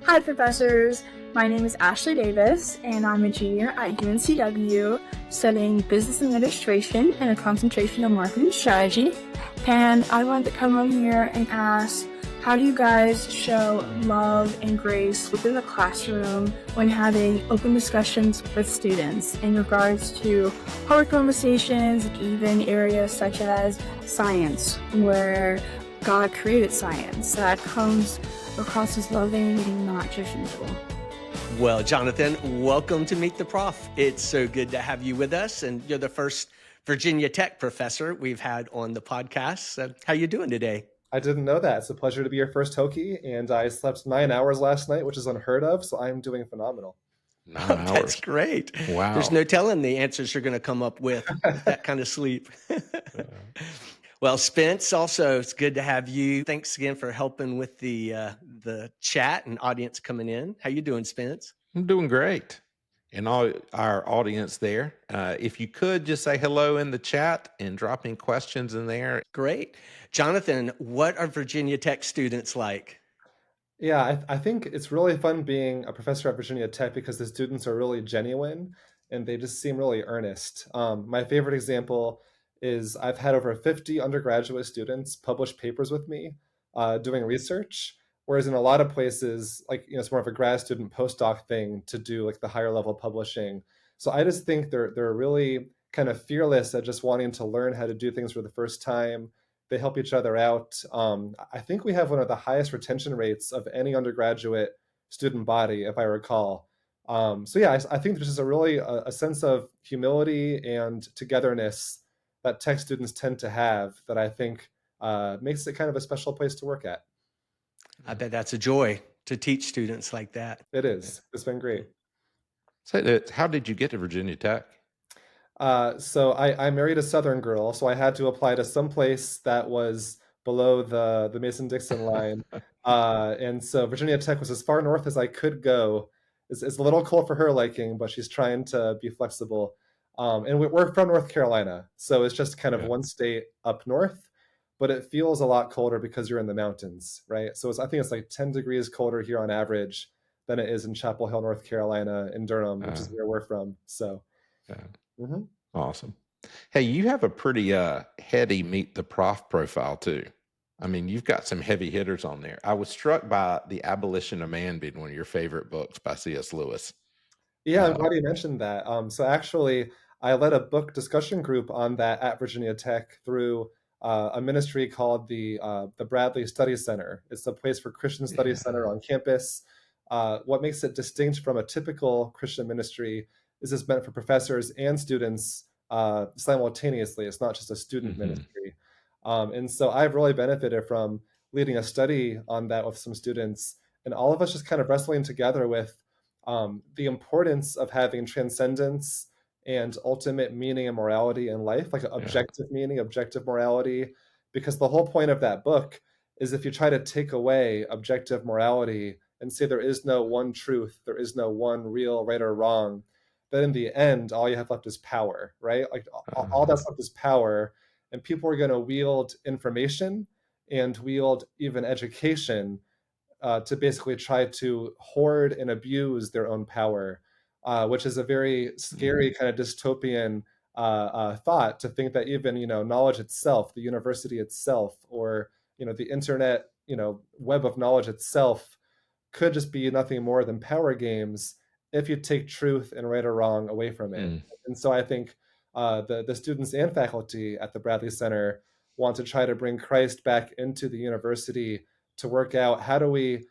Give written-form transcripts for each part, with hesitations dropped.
Hi, professors. My name is Ashley Davis, and I'm a junior at UNCW studying business administration and a concentration on marketing strategy. And I wanted to come on here and ask, how do you guys show love and grace within the classroom when having open discussions with students in regards to hard conversations, and even areas such as science, where God created science that comes across as loving and not judgmental? Well, Jonathan, welcome to Meet the Prof. It's so good to have you with us, and you're the first Virginia Tech professor we've had on the podcast. So how you doing today? I didn't know that. It's a pleasure to be your first Hokie, and I slept 9 hours last night, which is unheard of, so I'm doing phenomenal. 9 hours. That's great. Wow. There's no telling the answers you're going to come up with that kind of sleep. Well, Spence, also, it's good to have you. Thanks again for helping with the chat and audience coming in. How you doing, Spence? I'm doing great. And all our audience there, if you could just say hello in the chat and drop in questions in there. Great. Jonathan, what are Virginia Tech students like? Yeah, I think it's really fun being a professor at Virginia Tech because the students are really genuine and they just seem really earnest. My favorite example is I've had over 50 undergraduate students publish papers with me doing research, whereas in a lot of places, like, it's more of a grad student postdoc thing to do like the higher level publishing. So I just think they're really kind of fearless at just wanting to learn how to do things for the first time. They help each other out. I think we have one of the highest retention rates of any undergraduate student body, if I recall. So yeah, I think there's just a sense of humility and togetherness that tech students tend to have that I think makes it kind of a special place to work at. I bet that's a joy to teach students like that. It is. It's been great. So how did you get to Virginia Tech? So I married a Southern girl, so I had to apply to some place that was below the Mason-Dixon line. And so Virginia Tech was as far north as I could go. It's a little cold for her liking, but she's trying to be flexible. And we're from North Carolina, so it's just kind of one state up north, but it feels a lot colder because you're in the mountains, right? So I think it's like 10 degrees colder here on average than it is in Chapel Hill, North Carolina, in Durham, which is where we're from. So. Mm-hmm. Awesome. Hey, you have a pretty heady Meet the Prof profile too. I mean, you've got some heavy hitters on there. I was struck by The Abolition of Man being one of your favorite books by C.S. Lewis. Yeah, I'm glad you mentioned that. So actually, I led a book discussion group on that at Virginia Tech through a ministry called the Bradley Study Center. It's a place for Christian Studies Center on campus. What makes it distinct from a typical Christian ministry is it's meant for professors and students simultaneously. It's not just a student ministry. And so I've really benefited from leading a study on that with some students, and all of us just kind of wrestling together with the importance of having transcendence and ultimate meaning and morality in life, like objective meaning, objective morality, because the whole point of that book is if you try to take away objective morality and say there is no one truth, there is no one real right or wrong, then in the end, all you have left is power, right? Like all that's left is power, and people are going to wield information and wield even education to basically try to hoard and abuse their own power, which is a very scary kind of dystopian thought, to think that even knowledge itself, the university itself, or the internet, web of knowledge itself, could just be nothing more than power games if you take truth and right or wrong away from it. And so I think the students and faculty at the Bradley Center want to try to bring Christ back into the university to work out how do we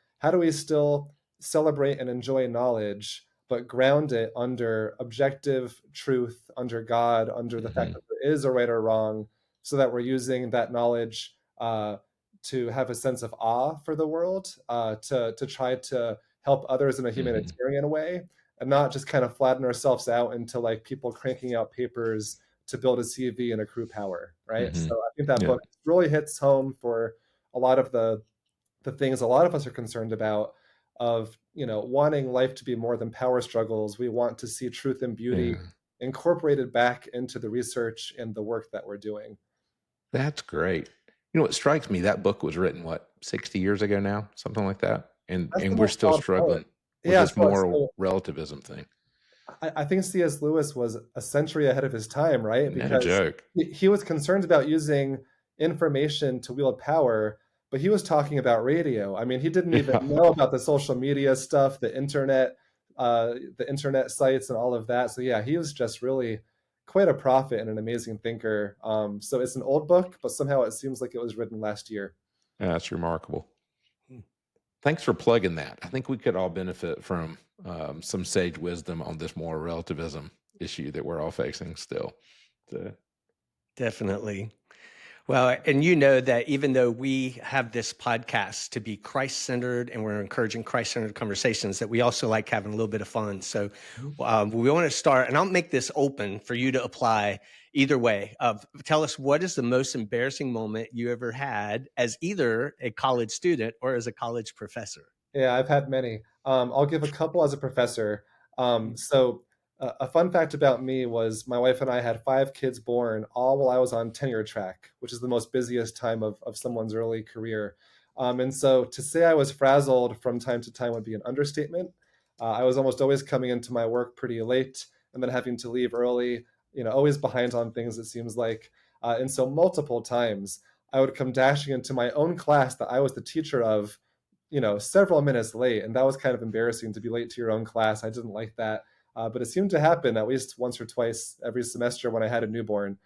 still celebrate and enjoy knowledge, but ground it under objective truth, under God, under the fact that there is a right or wrong, so that we're using that knowledge to have a sense of awe for the world, to try to help others in a humanitarian way, and not just kind of flatten ourselves out into like people cranking out papers to build a CV and accrue power, right? So I think that book really hits home for a lot of the things a lot of us are concerned about, of wanting life to be more than power struggles. We want to see truth and beauty incorporated back into the research and the work that we're doing. That's great. What strikes me, that book was written, 60 years ago now? Something like that? and That's the we're most still wild part. struggling with Yeah, this moral relativism thing. I think C.S. Lewis was a century ahead of his time, right? No Because joke. he was concerned about using information to wield power, but he was talking about radio. I mean, he didn't even know about the social media stuff, the internet sites and all of that. So yeah, he was just really quite a prophet and an amazing thinker. So it's an old book, but somehow it seems like it was written last year. Yeah, that's remarkable. Thanks for plugging that. I think we could all benefit from some sage wisdom on this moral relativism issue that we're all facing still. So. Definitely. Well, and you know that even though we have this podcast to be Christ-centered and we're encouraging Christ-centered conversations, that we also like having a little bit of fun. So we want to start, and I'll make this open for you to apply either way. Tell us, what is the most embarrassing moment you ever had as either a college student or as a college professor? Yeah, I've had many. I'll give a couple as a professor. So a fun fact about me was my wife and I had 5 kids born all while I was on tenure track, which is the most busiest time of someone's early career. And so to say I was frazzled from time to time would be an understatement. I was almost always coming into my work pretty late and then having to leave early, always behind on things, it seems like. And so multiple times I would come dashing into my own class that I was the teacher of, several minutes late. And that was kind of embarrassing to be late to your own class. I didn't like that. But it seemed to happen at least once or twice every semester when I had a newborn.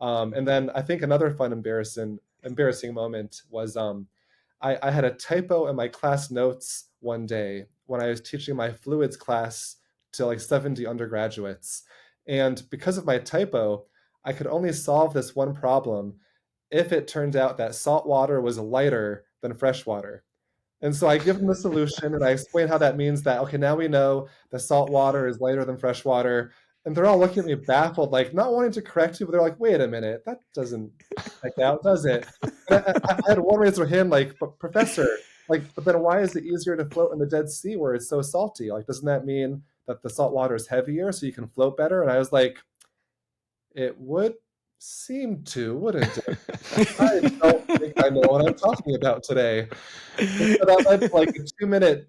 And then I think another fun, embarrassing moment was I had a typo in my class notes one day when I was teaching my fluids class to like 70 undergraduates. And because of my typo, I could only solve this one problem if it turned out that salt water was lighter than fresh water. And so I give them the solution and I explain how that means that, okay, now we know the salt water is lighter than fresh water. And they're all looking at me baffled, like not wanting to correct me, but they're like, wait a minute, that doesn't check out, does it? And I had one raise their hand like, but professor, but then why is it easier to float in the Dead Sea where it's so salty? Like, doesn't that mean that the salt water is heavier so you can float better? And I was like, it would seem to, wouldn't it? I don't think I know what I'm talking about today. And so that led to like a 2-minute,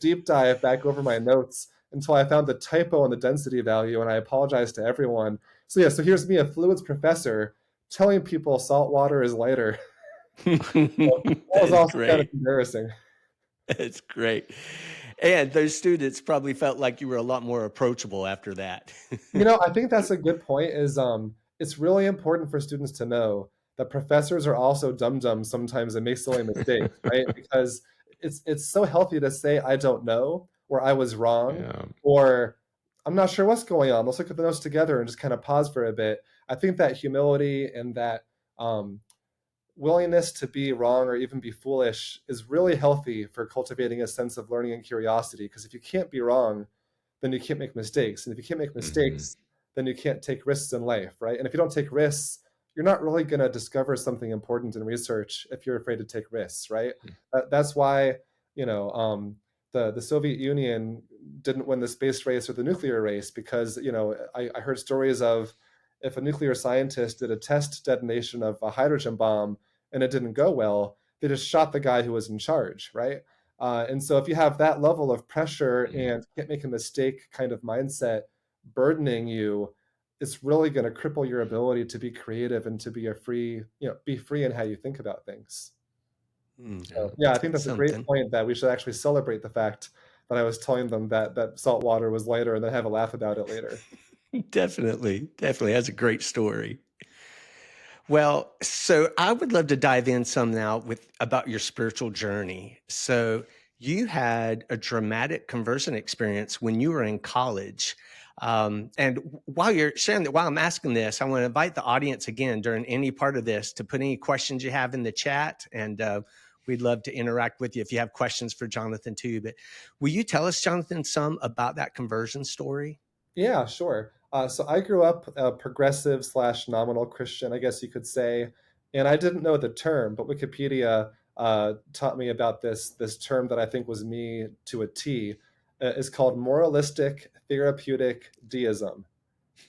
deep dive back over my notes until I found the typo on the density value, and I apologized to everyone. So yeah, so here's me, a fluids professor, telling people salt water is lighter. So that was also great. kind of embarrassing. That's great. And those students probably felt like you were a lot more approachable after that. I think that's a good point, is it's really important for students to know that professors are also dum-dums sometimes and make silly mistakes, right? Because it's so healthy to say, I don't know, or I was wrong, or I'm not sure what's going on. Let's look at the notes together and just kind of pause for a bit. I think that humility and that willingness to be wrong or even be foolish is really healthy for cultivating a sense of learning and curiosity. Because if you can't be wrong, then you can't make mistakes. And if you can't make mistakes, then you can't take risks in life, right? And if you don't take risks, you're not really going to discover something important in research if you're afraid to take risks, right? That's why, the Soviet Union didn't win the space race or the nuclear race, because, I heard stories of if a nuclear scientist did a test detonation of a hydrogen bomb and it didn't go well, they just shot the guy who was in charge, right? And so if you have that level of pressure and can't make a mistake kind of mindset burdening you, it's really going to cripple your ability to be creative and to be be free in how you think about things. So, yeah, I think that's a great point, that we should actually celebrate the fact that I was telling them that salt water was lighter and then have a laugh about it later. Definitely. That's a great story. Well, so I would love to dive in some now about your spiritual journey. So you had a dramatic conversion experience when you were in college. And while you're sharing that, while I'm asking this, I want to invite the audience again during any part of this to put any questions you have in the chat. And we'd love to interact with you if you have questions for Jonathan too. But will you tell us, Jonathan, some about that conversion story? Yeah, sure. So I grew up a progressive / nominal Christian, I guess you could say, and I didn't know the term, but Wikipedia taught me about this term that I think was me to a T. It's called moralistic therapeutic deism.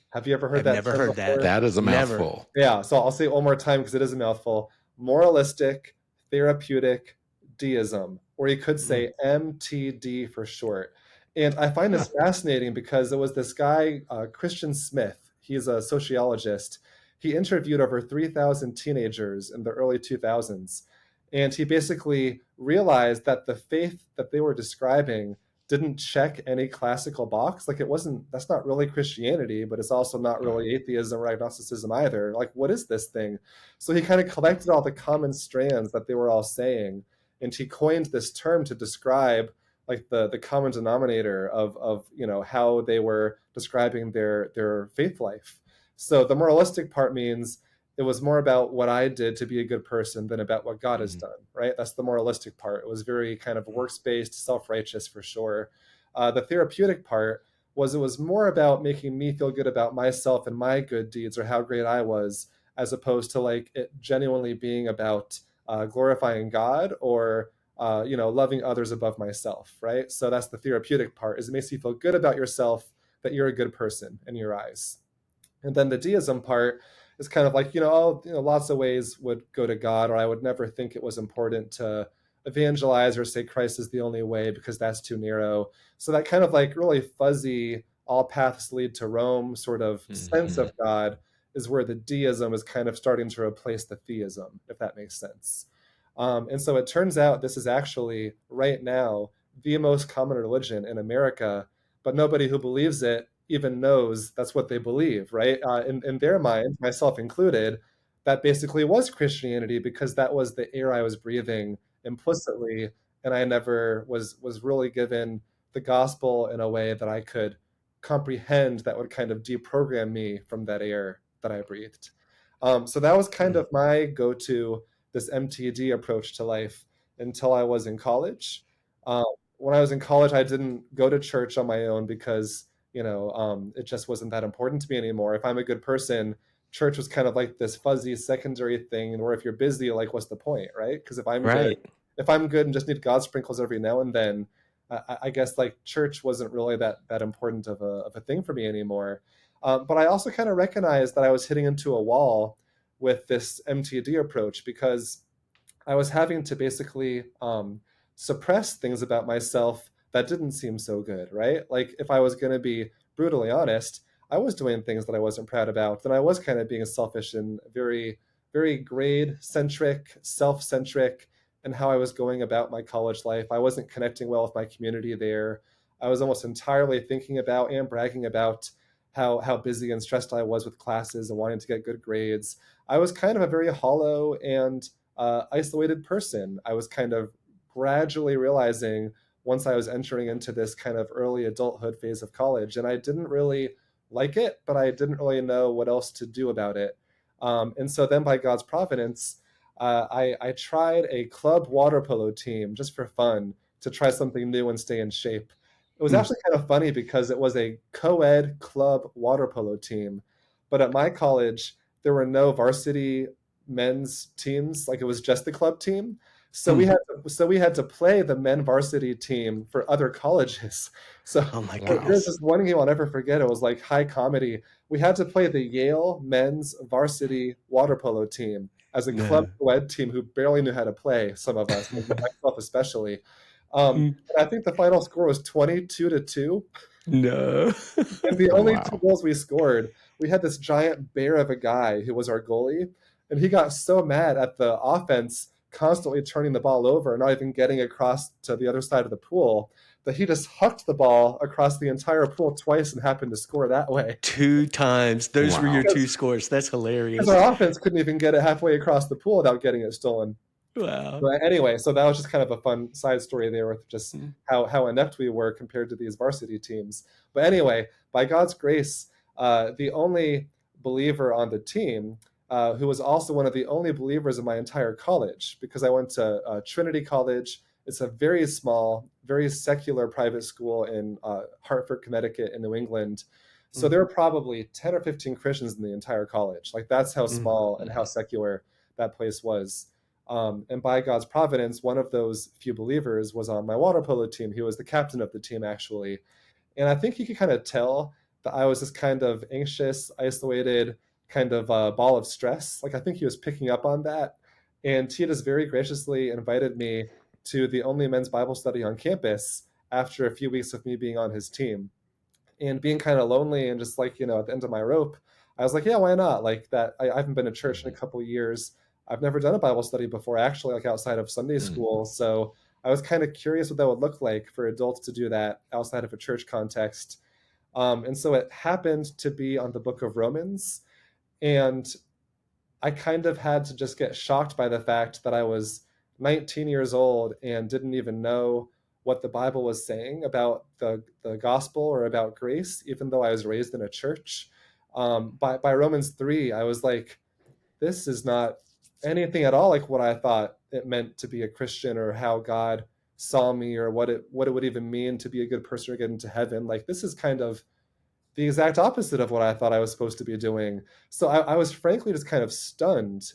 Have you ever heard that? I've never heard that. That is a mouthful. Yeah, so I'll say it one more time because it is a mouthful. Moralistic therapeutic deism. or you could say MTD for short. And I find this fascinating because it was this guy, Christian Smith. He's a sociologist. He interviewed over 3,000 teenagers in the early 2000s. And he basically realized that the faith that they were describing didn't check any classical box. Like, that's not really Christianity, but it's also not really atheism or agnosticism either. Like, what is this thing? So he kind of collected all the common strands that they were all saying, and he coined this term to describe like the common denominator of how they were describing their faith life. So the moralistic part means it was more about what I did to be a good person than about what God has done, right? That's the moralistic part. It was very kind of works-based, self-righteous for sure. The therapeutic part was it was more about making me feel good about myself and my good deeds or how great I was, as opposed to like it genuinely being about glorifying God or loving others above myself, right? So that's the therapeutic part, is it makes you feel good about yourself, that you're a good person in your eyes. And then the deism part is kind of like, lots of ways would go to God, or I would never think it was important to evangelize or say Christ is the only way because that's too narrow. So that kind of like really fuzzy, all paths lead to Rome sort of sense of God is where the deism is kind of starting to replace the theism, if that makes sense. And so it turns out this is actually right now the most common religion in America, but nobody who believes it even knows that's what they believe, right? In their mind, myself included, that basically was Christianity because that was the air I was breathing implicitly, and I never was really given the gospel in a way that I could comprehend that would kind of deprogram me from that air that I breathed. So that was kind of my go-to, this MTD approach to life until I was in college. When I was in college, I didn't go to church on my own because it just wasn't that important to me anymore. If I'm a good person, church was kind of like this fuzzy secondary thing, or if you're busy, like, what's the point, right? Because if I'm good and just need God sprinkles every now and then, I guess like church wasn't really that important of a thing for me anymore. But I also kind of recognized that I was hitting into a wall with this MTD approach because I was having to basically suppress things about myself that didn't seem so good, right? Like if I was going to be brutally honest, I was doing things that I wasn't proud about. Then I was kind of being selfish and very, very grade-centric, self-centric in how I was going about my college life. I wasn't connecting well with my community there. I was almost entirely thinking about and bragging about how busy and stressed I was with classes and wanting to get good grades. I was kind of a very hollow and isolated person. I was kind of gradually realizing once I was entering into this kind of early adulthood phase of college, and I didn't really like it, but I didn't really know what else to do about it. And so then by God's providence, I tried a club water polo team just for fun to try something new and stay in shape. It was actually kind of funny because it was a co-ed club water polo team, but at my college, there were no varsity men's teams. Like it was just the club team. So we had to play the men varsity team for other colleges. So there's this one game I'll never forget. It was like high comedy. We had to play the Yale men's varsity water polo team as a club co-ed team who barely knew how to play, some of us, myself especially. And I think the final score was 22-2. No. And the only two goals we scored, we had this giant bear of a guy who was our goalie, and he got so mad at the offense constantly turning the ball over and not even getting across to the other side of the pool that he just hucked the ball across the entire pool twice and happened to score that way. 2 times. Those were your 2 scores. That's hilarious. Because our offense couldn't even get it halfway across the pool without getting it stolen. Wow. But anyway, so that was just kind of a fun side story there with just how inept we were compared to these varsity teams. But anyway, by God's grace, the only believer on the team, who was also one of the only believers in my entire college, because I went to Trinity College. It's a very small, very secular private school in Hartford, Connecticut in New England. So there were probably 10 or 15 Christians in the entire college. Like that's how small and how secular that place was. And by God's providence, one of those few believers was on my water polo team. He was the captain of the team, actually. And I think he could kind of tell that I was this kind of anxious, isolated kind of ball of stress. Like I think he was picking up on that. And he just very graciously invited me to the only men's Bible study on campus after a few weeks of me being on his team. And being kind of lonely and just like, at the end of my rope, I was like, yeah, why not? Like that, I haven't been to church in a couple of years. I've never done a Bible study before, actually, like outside of Sunday school. So I was kind of curious what that would look like for adults to do that outside of a church context. And so it happened to be on the book of Romans. And I kind of had to just get shocked by the fact that I was 19 years old and didn't even know what the Bible was saying about the gospel or about grace, even though I was raised in a church. By Romans 3, I was like, this is not anything at all like what I thought it meant to be a Christian, or how God saw me, or what it would even mean to be a good person or get into heaven. Like, this is kind of the exact opposite of what I thought I was supposed to be doing. So I was frankly just kind of stunned.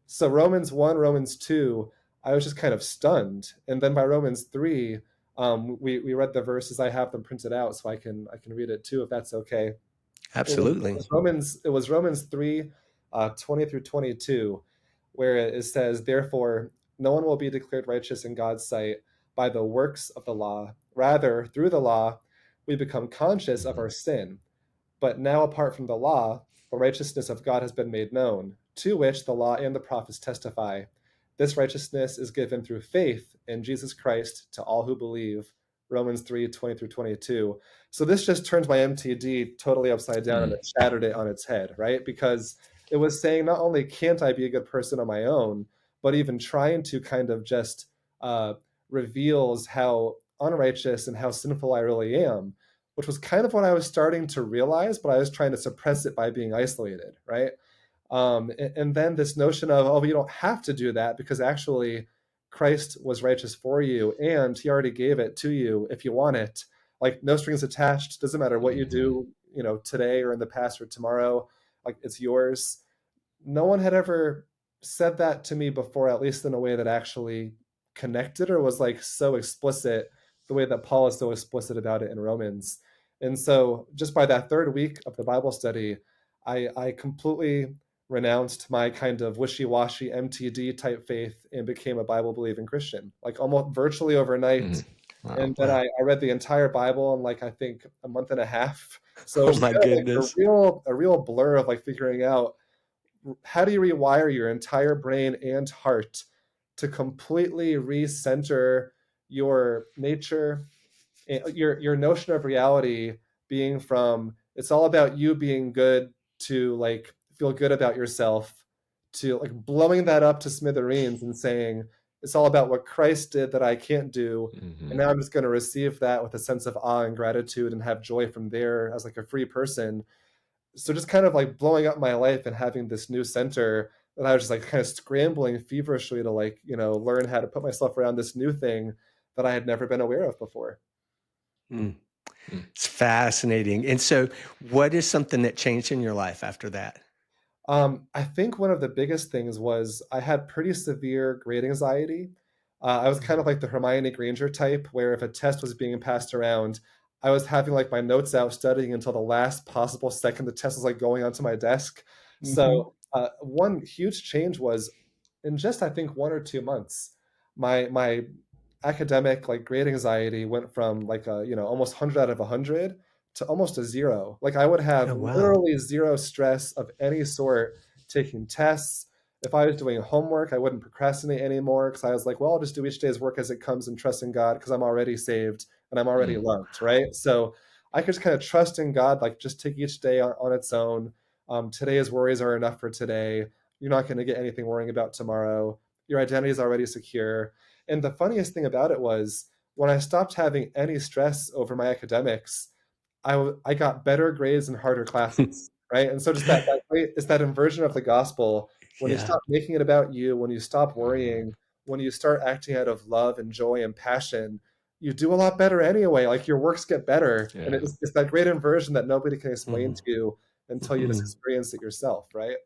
So Romans 1, Romans 2, I was just kind of stunned. And then by Romans 3, we read the verses. I have them printed out so I can read it too, if that's okay. Absolutely. It was Romans 3, 20 through 22, where it says, therefore, no one will be declared righteous in God's sight by the works of the law. Rather, through the law, we become conscious of our sin. But now, apart from the law, the righteousness of God has been made known, to which the law and the prophets testify. This righteousness is given through faith in Jesus Christ to all who believe. Romans 3, 20 through 22. So this just turned my MTD totally upside down and it shattered it on its head, right? Because it was saying not only can't I be a good person on my own, but even trying to kind of just reveals how unrighteous and how sinful I really am, which was kind of what I was starting to realize, but I was trying to suppress it by being isolated, right? And then this notion of, oh, you don't have to do that because actually Christ was righteous for you and he already gave it to you if you want it. Like, no strings attached, doesn't matter what you do, today or in the past or tomorrow, like, it's yours. No one had ever said that to me before, at least in a way that actually connected or was like so explicit the way that Paul is so explicit about it in Romans. And so just by that third week of the Bible study, I completely renounced my kind of wishy-washy MTD type faith and became a Bible believing Christian, like almost virtually overnight. Wow, And then I read the entire Bible in like, I think, a month and a half. So Oh it's my kind of like goodness. a real blur of like figuring out, how do you rewire your entire brain and heart to completely recenter your nature, your notion of reality being from, it's all about you being good, to like feel good about yourself, to like blowing that up to smithereens and saying it's all about what Christ did that I can't do. And now I'm just going to receive that with a sense of awe and gratitude and have joy from there as like a free person. So just kind of like blowing up my life and having this new center that I was just like kind of scrambling feverishly to like, learn how to put myself around this new thing that I had never been aware of before. It's fascinating. And so what is something that changed in your life after that? I think one of the biggest things was I had pretty severe grade anxiety. I was kind of like the Hermione Granger type, where if a test was being passed around, I was having like my notes out studying until the last possible second the test was like going onto my desk. So one huge change was in just, I think, 1 or 2 months, my academic like grade anxiety went from like a, almost 100 out of 100 to almost a 0. Like, I would have Oh, wow. literally zero stress of any sort taking tests. If I was doing homework, I wouldn't procrastinate anymore because I was like, well, I'll just do each day's work as it comes and trust in God because I'm already saved and I'm already loved, right? So I could just kind of trust in God, like just take each day on its own. Today's worries are enough for today. You're not going to get anything worrying about tomorrow. Your identity is already secure. And the funniest thing about it was when I stopped having any stress over my academics, I got better grades and harder classes, right? And so just it's that inversion of the gospel. When you stop making it about you, when you stop worrying, when you start acting out of love and joy and passion, you do a lot better anyway. Like, your works get better. And it's that great inversion that nobody can explain to you until you just experience it yourself, right?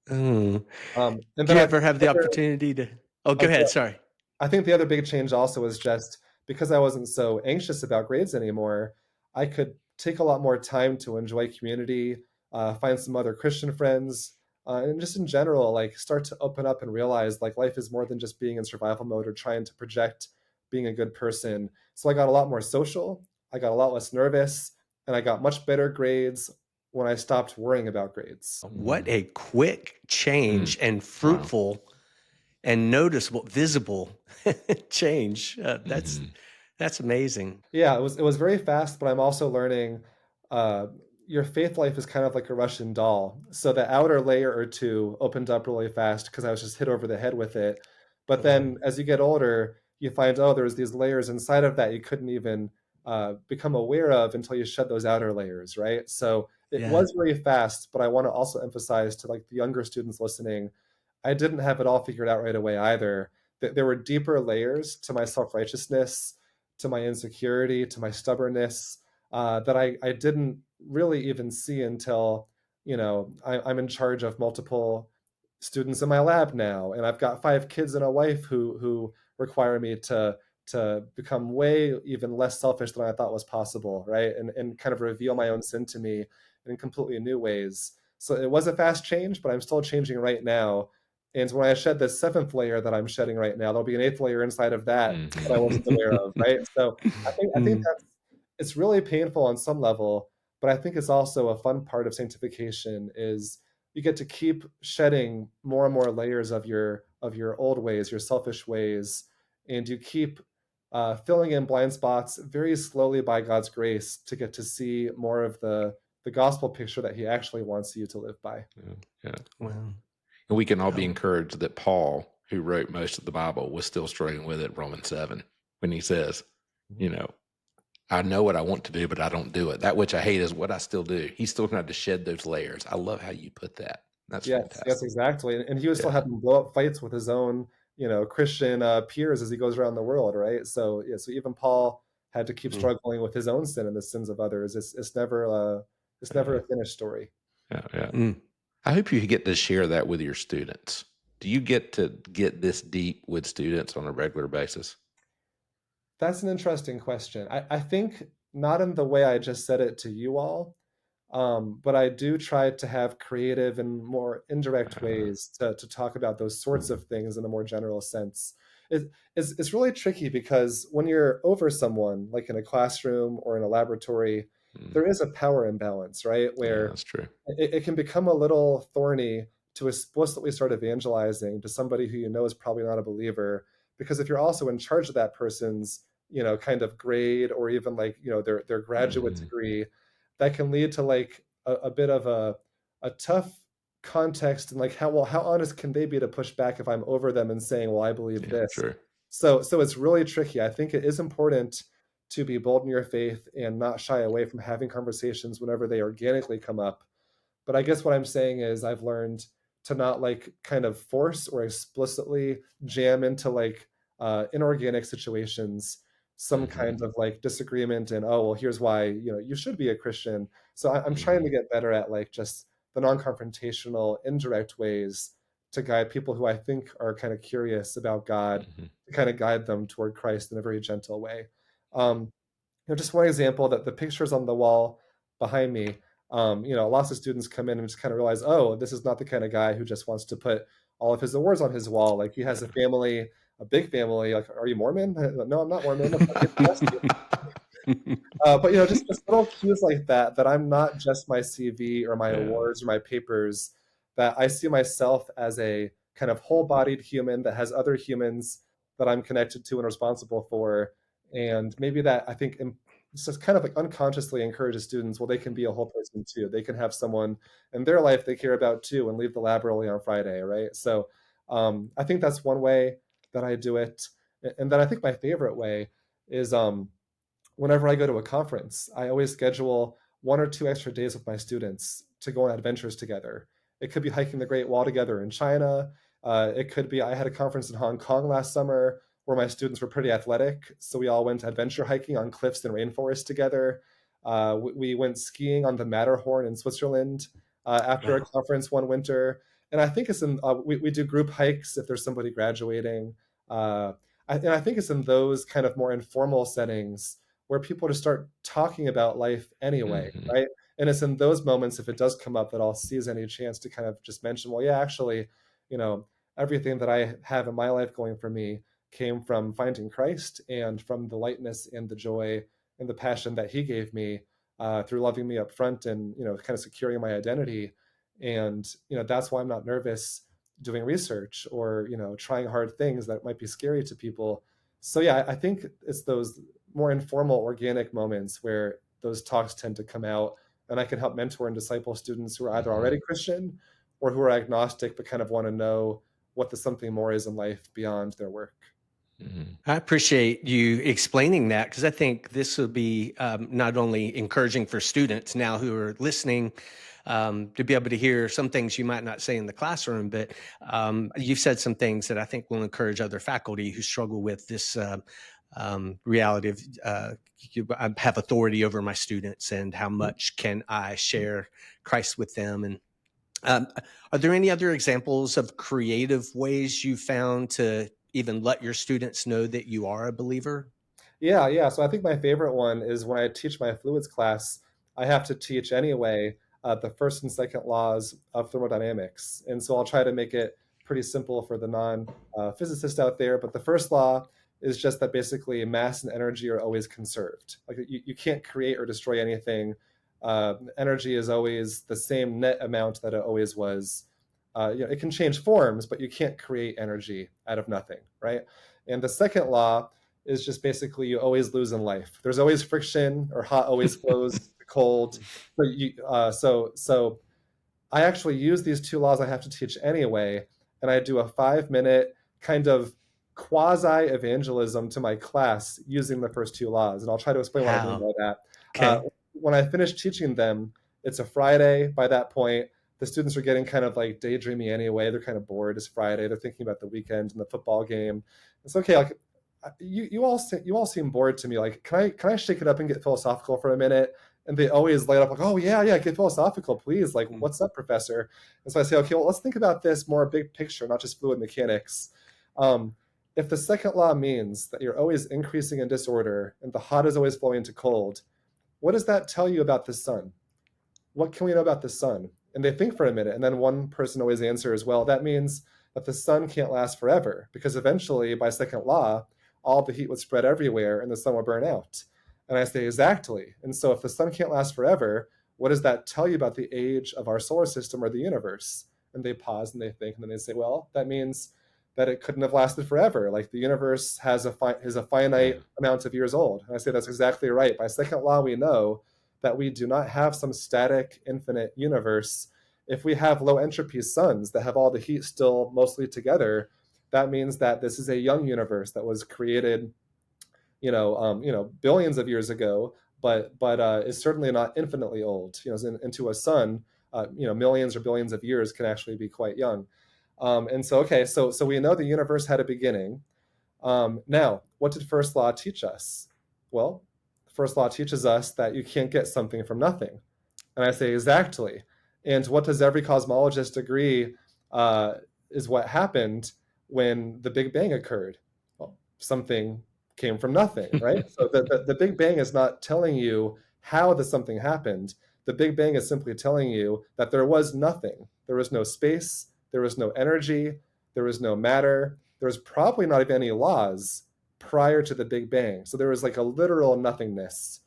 And Do then you I ever have the opportunity to, go ahead, sorry. I think the other big change also was just because I wasn't so anxious about grades anymore, I could take a lot more time to enjoy community, find some other Christian friends, and just in general, like start to open up and realize like life is more than just being in survival mode or trying to project being a good person. So I got a lot more social, I got a lot less nervous, and I got much better grades when I stopped worrying about grades. What a quick change and fruitful and noticeable, visible change. That's amazing. Yeah, it was very fast, but I'm also learning your faith life is kind of like a Russian doll. So the outer layer or two opened up really fast because I was just hit over the head with it. But then as you get older, you find, oh, there's these layers inside of that you couldn't even become aware of until you shed those outer layers, right? So it was very fast, but I want to also emphasize to like the younger students listening, I didn't have it all figured out right away either. There were deeper layers to my self-righteousness, to my insecurity, to my stubbornness, that I didn't really even see until, I'm in charge of multiple students in my lab now, and I've got 5 kids and a wife who require me to become way even less selfish than I thought was possible, right? And kind of reveal my own sin to me in completely new ways. So it was a fast change, but I'm still changing right now. And when I shed this 7th layer that I'm shedding right now, there'll be an 8th layer inside of that that I wasn't aware of, right? So I think that's, it's really painful on some level, but I think it's also a fun part of sanctification is you get to keep shedding more and more layers of your old ways, your selfish ways, and you keep filling in blind spots very slowly by God's grace to get to see more of the gospel picture that He actually wants you to live by. Yeah. Wow. And we can all be encouraged that Paul, who wrote most of the Bible, was still struggling with it in Romans 7 when he says, I know what I want to do, but I don't do it. That which I hate is what I still do. He's still going to shed those layers. I love how you put that. That's fantastic. Yes, exactly. And he was still having blow up fights with his own, Christian peers as he goes around the world, right? So so even Paul had to keep struggling with his own sin and the sins of others. It's never a finished story. Yeah. I hope you get to share that with your students. Do you get to get this deep with students on a regular basis? That's an interesting question. I think not in the way I just said it to you all, but I do try to have creative and more indirect ways to talk about those sorts of things in a more general sense. It's really tricky because when you're over someone, like in a classroom or in a laboratory, there is a power imbalance, right? Where that's true. It can become a little thorny to explicitly start evangelizing to somebody who is probably not a believer, because if you're also in charge of that person's kind of grade or even like their graduate degree, that can lead to like a bit of a tough context and like how honest can they be to push back if I'm over them and saying, well, I believe this. True. So it's really tricky. I think it is important to be bold in your faith and not shy away from having conversations whenever they organically come up. But I guess what I'm saying is I've learned to not like kind of force or explicitly jam into like inorganic situations some kind of like disagreement and, oh, well, here's why, you should be a Christian. So I'm trying to get better at like just the non-confrontational, indirect ways to guide people who I think are kind of curious about God, to kind of guide them toward Christ in a very gentle way. Just one example, that the pictures on the wall behind me, lots of students come in and just kind of realize, oh, this is not the kind of guy who just wants to put all of his awards on his wall. Like he has a family, a big family. Like, are you Mormon? No, I'm not Mormon. But just little cues like that I'm not just my CV or my awards or my papers, that I see myself as a kind of whole-bodied human that has other humans that I'm connected to and responsible for. And maybe that, I think, it's just kind of like unconsciously encourages students, well, they can be a whole person too. They can have someone in their life they care about too and leave the lab early on Friday, right? So I think that's one way that I do it. And then I think my favorite way is whenever I go to a conference, I always schedule 1 or 2 extra days with my students to go on adventures together. It could be hiking the Great Wall together in China. It could be, I had a conference in Hong Kong last summer where my students were pretty athletic. So we all went adventure hiking on cliffs and rainforests together. We went skiing on the Matterhorn in Switzerland after a conference one winter. And I think it's in, we do group hikes if there's somebody graduating. And I think it's in those kind of more informal settings where people just start talking about life anyway, right? And it's in those moments, if it does come up, that I'll seize any chance to kind of just mention, well, yeah, actually, everything that I have in my life going for me came from finding Christ and from the lightness and the joy and the passion that he gave me through loving me up front and, kind of securing my identity. And, that's why I'm not nervous doing research or, trying hard things that might be scary to people. So yeah, I think it's those more informal, organic moments where those talks tend to come out, and I can help mentor and disciple students who are either already Christian or who are agnostic, but kind of want to know what the something more is in life beyond their work. I appreciate you explaining that, because I think this will be not only encouraging for students now who are listening to be able to hear some things you might not say in the classroom, but you've said some things that I think will encourage other faculty who struggle with this reality of I have authority over my students, and how much can I share Christ with them. And are there any other examples of creative ways you found to even let your students know that you are a believer? Yeah. So I think my favorite one is when I teach my fluids class, I have to teach anyway the first and second laws of thermodynamics. And so I'll try to make it pretty simple for the non-physicist out there. But the first law is just that basically mass and energy are always conserved. Like you can't create or destroy anything. Energy is always the same net amount that it always was. It can change forms, but you can't create energy out of nothing, right? And the second law is just basically you always lose in life. There's always friction, or hot always flows to cold. So I actually use these two laws I have to teach anyway, and I do a 5-minute kind of quasi-evangelism to my class using the first two laws. And I'll try to explain what I mean by that. Okay. When I finish teaching them, it's a Friday by that point. The students are getting kind of like daydreamy anyway. They're kind of bored. It's Friday. They're thinking about the weekend and the football game. It's okay. Like you all seem bored to me. Like, can I shake it up and get philosophical for a minute? And they always light up like, oh yeah, get philosophical, please. Like, what's up, professor? And so I say, okay, well, let's think about this more big picture, not just fluid mechanics. If the second law means that you're always increasing in disorder and the hot is always flowing to cold, what does that tell you about the sun? What can we know about the sun? And they think for a minute, and then one person always answers, well, that means that the sun can't last forever, because eventually, by second law, all the heat would spread everywhere and the sun would burn out. And I say, exactly. And so if the sun can't last forever, what does that tell you about the age of our solar system or the universe? And they pause and they think, and then they say, well, that means that it couldn't have lasted forever. Like the universe is a finite amount of years old. And I say, that's exactly right. By second law, we know that we do not have some static, infinite universe. If we have low entropy suns that have all the heat still mostly together, that means that this is a young universe that was created, billions of years ago, but is certainly not infinitely old. Into a sun, millions or billions of years can actually be quite young. And so we know the universe had a beginning. Now, what did first law teach us? Well, first law teaches us that you can't get something from nothing. And I say, exactly. And what does every cosmologist agree is what happened when the Big Bang occurred? Well, something came from nothing, right? So the Big Bang is not telling you how the something happened. The Big Bang is simply telling you that there was nothing. There was no space, there was no energy, there was no matter, there was probably not even any laws prior to the Big Bang. So there was like a literal nothingness.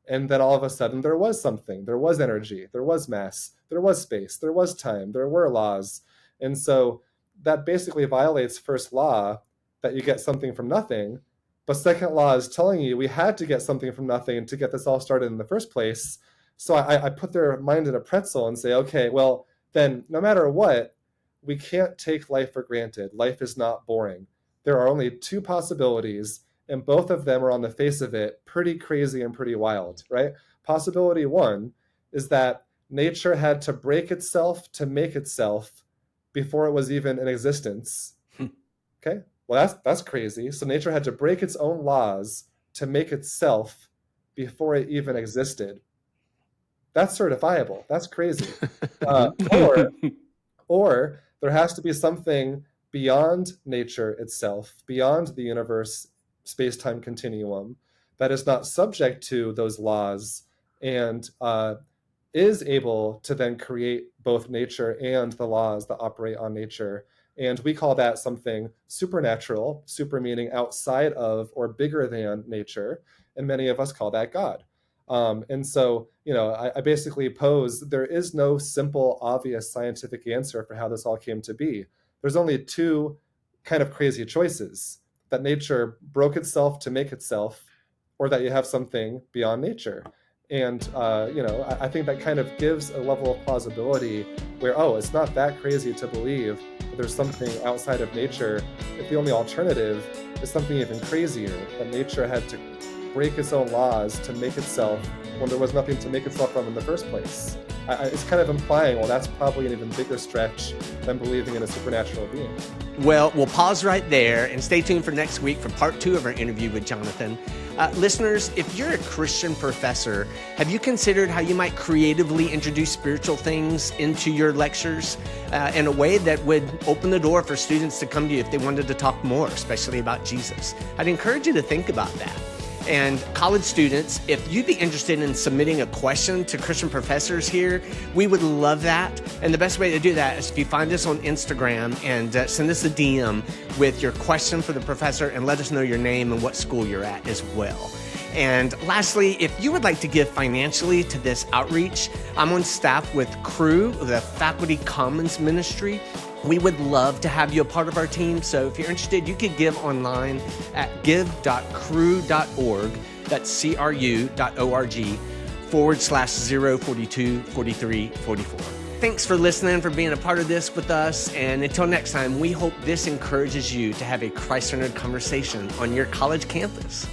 And then all of a sudden there was something. There was energy, there was mass, there was space, there was time, there were laws. And so that basically violates first law, that you get something from nothing. But second law is telling you we had to get something from nothing to get this all started in the first place. So I put their mind in a pretzel and say, okay, well, then no matter what, we can't take life for granted. Life is not boring. There are only two possibilities, and both of them are on the face of it pretty crazy and pretty wild, right? Possibility one is that nature had to break itself to make itself before it was even in existence. Okay, well, that's crazy. So nature had to break its own laws to make itself before it even existed. That's certifiable. That's crazy. Or there has to be something beyond nature itself, beyond the universe, space-time continuum, that is not subject to those laws, and is able to then create both nature and the laws that operate on nature. And we call that something supernatural, super meaning outside of or bigger than nature. And many of us call that God. And so, I basically pose there is no simple, obvious scientific answer for how this all came to be. There's only two kind of crazy choices: that nature broke itself to make itself, or that you have something beyond nature. And, I think that kind of gives a level of plausibility where, it's not that crazy to believe that there's something outside of nature, if the only alternative is something even crazier, that nature had to break its own laws to make itself when there was nothing to make itself from in the first place. It's kind of implying, well, that's probably an even bigger stretch than believing in a supernatural being. Well, we'll pause right there and stay tuned for next week for part 2 of our interview with Jonathan. Listeners, if you're a Christian professor, have you considered how you might creatively introduce spiritual things into your lectures in a way that would open the door for students to come to you if they wanted to talk more, especially about Jesus? I'd encourage you to think about that. And college students, if you'd be interested in submitting a question to Christian professors here, we would love that. And the best way to do that is if you find us on Instagram and send us a DM with your question for the professor and let us know your name and what school you're at as well. And lastly, if you would like to give financially to this outreach, I'm on staff with Crew, the Faculty Commons Ministry. We would love to have you a part of our team. So if you're interested, you could give online at give.cru.org. That's cru.org/0424344. Thanks for listening, for being a part of this with us. And until next time, we hope this encourages you to have a Christ-centered conversation on your college campus.